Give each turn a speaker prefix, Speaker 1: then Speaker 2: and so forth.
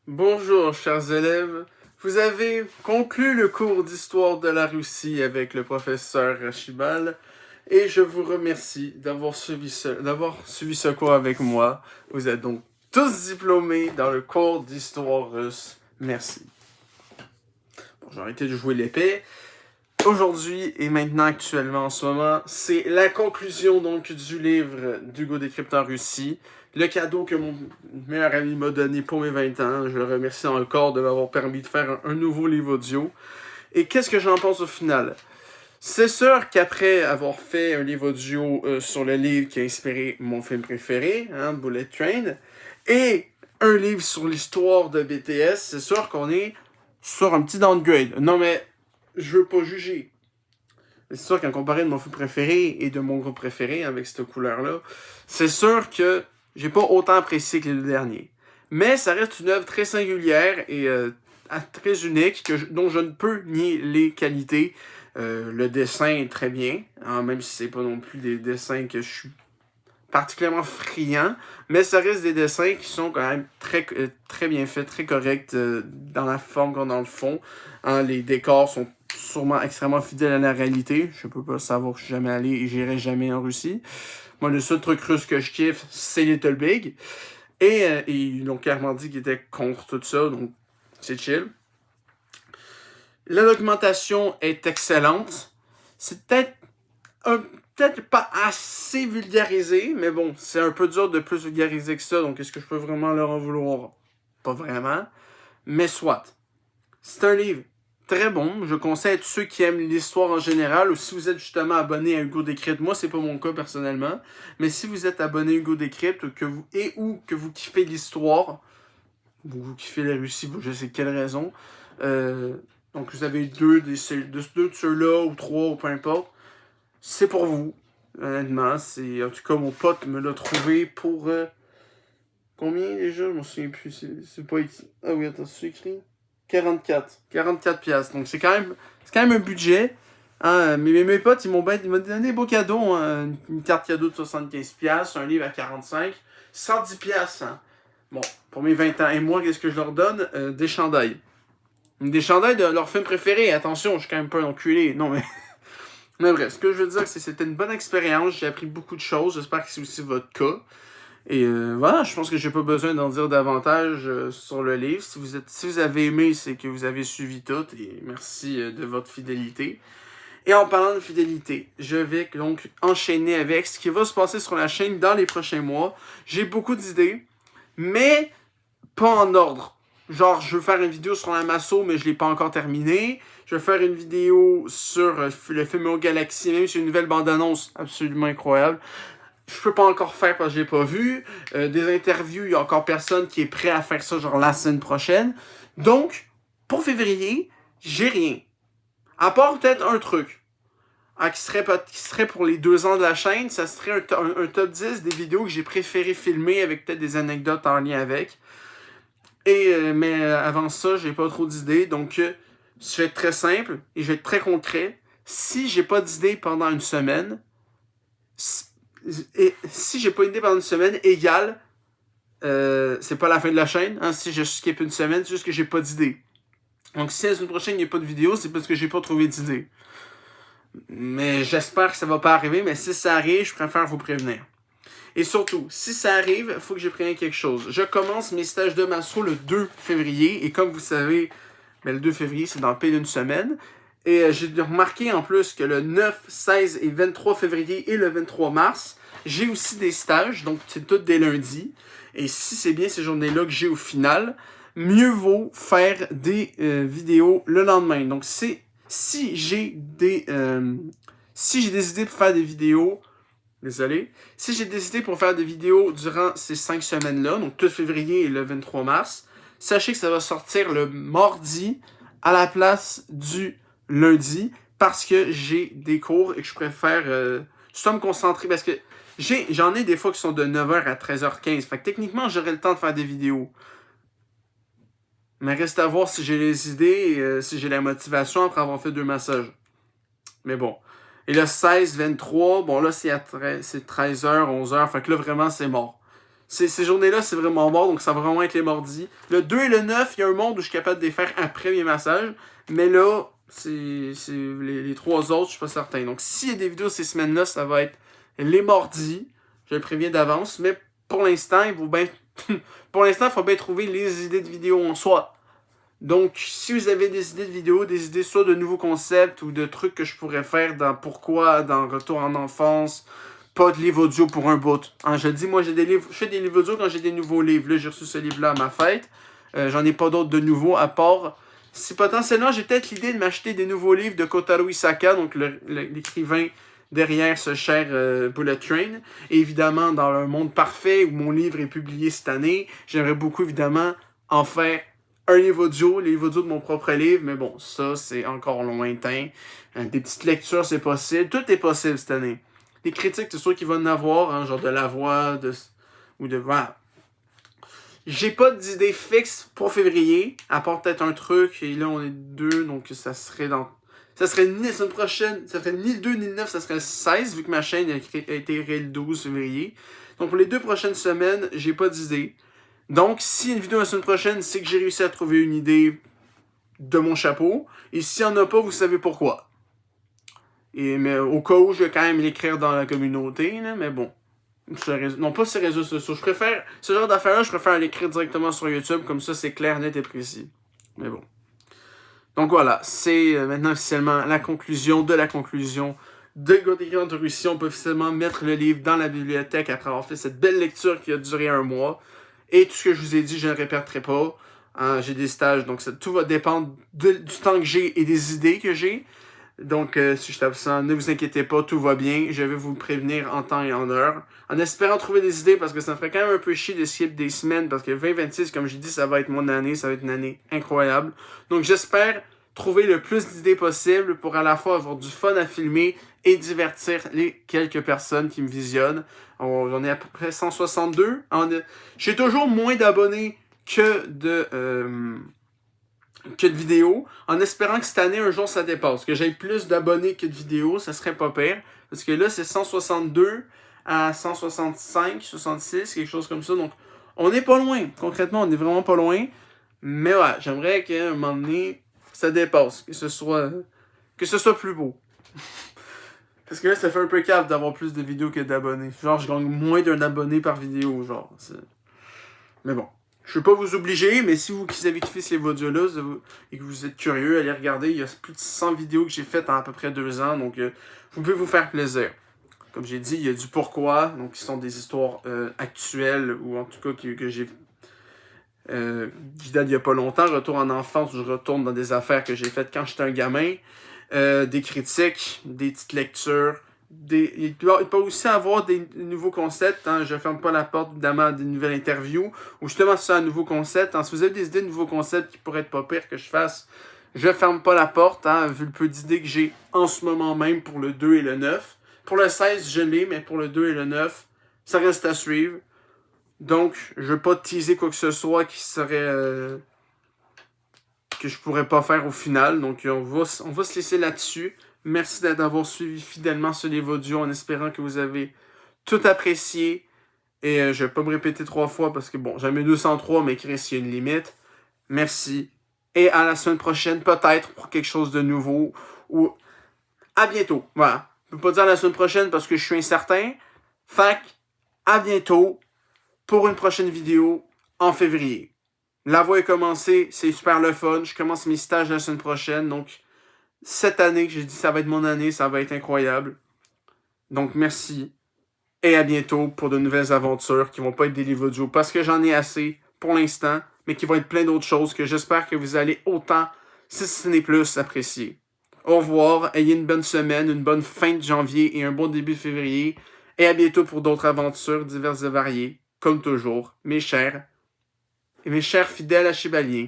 Speaker 1: Bonjour, chers élèves. Vous avez conclu le cours d'histoire de la Russie avec le professeur Rachibal et je vous remercie d'avoir suivi ce cours avec moi. Vous êtes donc tous diplômés dans le cours d'histoire russe. Merci. Bon, j'ai arrêté de jouer l'épée. Aujourd'hui et maintenant, actuellement, en ce moment, c'est la conclusion donc du livre d'Hugo Décrypte en Russie. Le cadeau que mon meilleur ami m'a donné pour mes 20 ans. Je le remercie encore de m'avoir permis de faire un nouveau livre audio. Et qu'est-ce que j'en pense au final? C'est sûr qu'après avoir fait un livre audio sur le livre qui a inspiré mon film préféré, Bullet Train, et un livre sur l'histoire de BTS, c'est sûr qu'on est sur un petit downgrade. Non mais, je veux pas juger. C'est sûr qu'en comparé de mon film préféré et de mon groupe préféré avec cette couleur-là, c'est sûr que j'ai pas autant apprécié que les deux derniers. Mais ça reste une œuvre très singulière et très unique dont je ne peux nier les qualités. Le dessin est très bien, hein, même si c'est pas non plus des dessins que je suis particulièrement friand, mais ça reste des dessins qui sont quand même très bien faits, très corrects dans la forme comme dans le fond. Hein, les décors sont sûrement extrêmement fidèles à la réalité. Je peux pas savoir, je suis jamais allé et j'irai jamais en Russie. Moi, le seul truc russe que je kiffe, c'est Little Big. Et ils l'ont clairement dit qu'ils étaient contre tout ça, donc c'est chill. La documentation est excellente. C'est peut-être pas assez vulgarisé, mais bon, c'est un peu dur de plus vulgariser que ça, donc est-ce que je peux vraiment leur en vouloir? Pas vraiment, mais soit. C'est un livre très bon, je conseille à tous ceux qui aiment l'histoire en général, ou si vous êtes justement abonné à Hugo Décrypte, moi c'est pas mon cas personnellement, mais si vous êtes abonné à Hugo Décrypte, ou que vous kiffez l'histoire, vous kiffez la Russie, je sais quelle raison, donc vous avez deux de ceux-là, ou trois, ou peu importe, c'est pour vous. Honnêtement, en tout cas, mon pote me l'a trouvé pour. Combien déjà? Je m'en souviens plus. C'est pas écrit. Ah oui, attends, c'est écrit 44. 44 piastres. Donc c'est quand même un budget. Hein, mes potes, ils m'ont donné des beaux cadeaux. Hein, une carte cadeau de 75 piastres, un livre à 45. 110 piastres. Hein. Bon, pour mes 20 ans. Et moi, qu'est-ce que je leur donne? Des chandails. Des chandails de leur film préféré. Attention, je suis quand même pas un enculé. Non, mais. Mais bref, ce que je veux dire, c'est que c'était une bonne expérience. J'ai appris beaucoup de choses. J'espère que c'est aussi votre cas. Et voilà, je pense que j'ai pas besoin d'en dire davantage sur le livre. Si vous avez aimé, c'est que vous avez suivi tout. Et merci de votre fidélité. Et en parlant de fidélité, je vais donc enchaîner avec ce qui va se passer sur la chaîne dans les prochains mois. J'ai beaucoup d'idées, mais pas en ordre. Genre, je veux faire une vidéo sur la Masso, mais je l'ai pas encore terminée. Je vais faire une vidéo sur le film aux Galaxies, même sur une nouvelle bande-annonce absolument incroyable. Je peux pas encore faire parce que j'ai pas vu. Des interviews, il y a encore personne qui est prêt à faire ça, genre la semaine prochaine. Donc, pour février, j'ai rien. À part peut-être un truc. Qui serait pour les 2 ans de la chaîne, ça serait un top 10 des vidéos que j'ai préféré filmer avec peut-être des anecdotes en lien avec. Mais avant ça, j'ai pas trop d'idées. Donc, je vais être très simple et je vais être très concret. Si j'ai pas d'idée pendant une semaine, égale, c'est pas la fin de la chaîne. Hein, si je skip une semaine, c'est juste que j'ai pas d'idée. Donc, si la semaine prochaine, il n'y a pas de vidéo, c'est parce que j'ai pas trouvé d'idée. Mais j'espère que ça va pas arriver. Mais si ça arrive, je préfère vous prévenir. Et surtout, si ça arrive, il faut que je prévienne quelque chose. Je commence mes stages de masso le 2 février. Et comme vous savez, le 2 février, c'est dans pile une semaine. Et j'ai remarqué en plus que le 9, 16 et 23 février et le 23 mars, j'ai aussi des stages. Donc, c'est tout des lundis. Et si c'est bien ces journées-là que j'ai au final, mieux vaut faire des vidéos le lendemain. Donc, si j'ai des idées pour faire des vidéos, désolé. Si j'ai décidé pour faire des vidéos durant ces 5 semaines-là, donc tout février et le 23 mars, sachez que ça va sortir le mardi à la place du lundi parce que j'ai des cours et que je préfère soit me concentrer parce que j'en ai des fois qui sont de 9h à 13h15. Fait que techniquement, j'aurai le temps de faire des vidéos. Mais reste à voir si j'ai les idées et si j'ai la motivation après avoir fait 2 massages. Mais bon. Et le 16, 23, bon là c'est 13h, 11h, fait que là vraiment c'est mort. Ces journées-là, c'est vraiment mort, donc ça va vraiment être les mardis. Le 2 et le 9, il y a un monde où je suis capable de les faire après mes massages. Mais là, c'est les trois autres, je suis pas certain. Donc, s'il y a des vidéos ces semaines-là, ça va être les mardis. Je le préviens d'avance. Mais pour l'instant, il faut bien... pour l'instant, il faut bien trouver les idées de vidéos en soi. Donc, si vous avez des idées de vidéos, des idées soit de nouveaux concepts ou de trucs que je pourrais faire dans Pourquoi, dans Retour en enfance, pas de livre audio pour un bout. Hein, je dis, moi, je fais des livres audio quand j'ai des nouveaux livres. Là, j'ai reçu ce livre-là à ma fête. J'en ai pas d'autres de nouveaux, à part... Si potentiellement, j'ai peut-être l'idée de m'acheter des nouveaux livres de Kotaro Isaka, donc l'écrivain derrière ce cher Bullet Train. Et évidemment, dans un monde parfait où mon livre est publié cette année, j'aimerais beaucoup, évidemment, en faire un livre audio, les livres audio de mon propre livre, mais bon, ça, c'est encore lointain. Des petites lectures, c'est possible. Tout est possible cette année. Des critiques, c'est sûr qu'il va en avoir, hein, genre de La Voix, ou de... Voilà. J'ai pas d'idée fixe pour février, à part peut-être un truc, et là, on est 2, donc ça serait dans... Ça serait ni la semaine prochaine, ça serait ni le 2 ni le 9, ça serait le 16, vu que ma chaîne a été créée le 12 février. Donc pour les 2 prochaines semaines, j'ai pas d'idée. Donc, si y a une vidéo la semaine prochaine, c'est que j'ai réussi à trouver une idée de mon chapeau. Et s'il n'y en a pas, vous savez pourquoi. Mais au cas où, je vais quand même l'écrire dans la communauté, là, mais bon. Non, pas sur les réseaux sociaux. Je préfère, ce genre d'affaires-là, je préfère l'écrire directement sur YouTube, comme ça c'est clair, net et précis. Mais bon. Donc voilà, c'est maintenant officiellement la conclusion de Gothic de Russie. On peut officiellement mettre le livre dans la bibliothèque après avoir fait cette belle lecture qui a duré un mois. Et tout ce que je vous ai dit, je ne le répéterai pas. Hein, j'ai des stages, donc tout va dépendre du temps que j'ai et des idées que j'ai. Donc, si je suis absent, ne vous inquiétez pas, tout va bien. Je vais vous prévenir en temps et en heure. En espérant trouver des idées, parce que ça me ferait quand même un peu chier de skip des semaines, parce que 2026, comme j'ai dit, ça va être mon année, ça va être une année incroyable. Donc, j'espère trouver le plus d'idées possible pour à la fois avoir du fun à filmer et divertir les quelques personnes qui me visionnent. On est à peu près 162. J'ai toujours moins d'abonnés que de vidéos, en espérant que cette année, un jour, ça dépasse. Que j'aie plus d'abonnés que de vidéos, ça serait pas pire. Parce que là, c'est 162 à 165, 66, quelque chose comme ça. Donc, on n'est pas loin. Concrètement, on n'est vraiment pas loin. Mais ouais, j'aimerais qu'à un moment donné, ça dépasse. Que ce soit plus beau. Parce que là, ça fait un peu cave d'avoir plus de vidéos que d'abonnés. Genre, je gagne moins d'un abonné par vidéo, genre. Mais bon. Je ne vais pas vous obliger, mais si vous qui avez kiffé ces vidéos-là et que vous êtes curieux, allez regarder. Il y a plus de 100 vidéos que j'ai faites en à peu près 2 ans, donc vous pouvez vous faire plaisir. Comme j'ai dit, il y a du pourquoi, donc qui sont des histoires actuelles, ou en tout cas que j'ai qui datent il n'y a pas longtemps. Retour en enfance, où je retourne dans des affaires que j'ai faites quand j'étais un gamin. Des critiques, des petites lectures. Il peut aussi avoir des nouveaux concepts. Hein. Je ne ferme pas la porte, évidemment, à des nouvelles interviews. Ou justement, c'est un nouveau concept. Hein. Si vous avez des idées de nouveaux concepts qui pourraient être pas pires que je fasse, je ne ferme pas la porte, hein, vu le peu d'idées que j'ai en ce moment même pour le 2 et le 9. Pour le 16, je l'ai, mais pour le 2 et le 9, ça reste à suivre. Donc, je ne veux pas teaser quoi que ce soit qui serait... que je pourrais pas faire au final. Donc, on va se laisser là-dessus. Merci d'avoir suivi fidèlement ce livre audio en espérant que vous avez tout apprécié. Et je vais pas me répéter 3 fois parce que bon, j'en mets 203, mais Chris, il y a une limite. Merci. Et à la semaine prochaine, peut-être pour quelque chose de nouveau. Ou à bientôt. Voilà. Je peux pas dire la semaine prochaine parce que je suis incertain. Fait à bientôt pour une prochaine vidéo en février. La voix est commencée, c'est super le fun. Je commence mes stages la semaine prochaine. Donc, cette année que j'ai dit ça va être mon année, ça va être incroyable. Donc, merci. Et à bientôt pour de nouvelles aventures qui vont pas être des livres audio parce que j'en ai assez pour l'instant, mais qui vont être plein d'autres choses que j'espère que vous allez autant, si ce n'est plus, apprécier. Au revoir, ayez une bonne semaine, une bonne fin de janvier et un bon début de février. Et à bientôt pour d'autres aventures diverses et variées, comme toujours, mes chers fidèles à Chibaliens.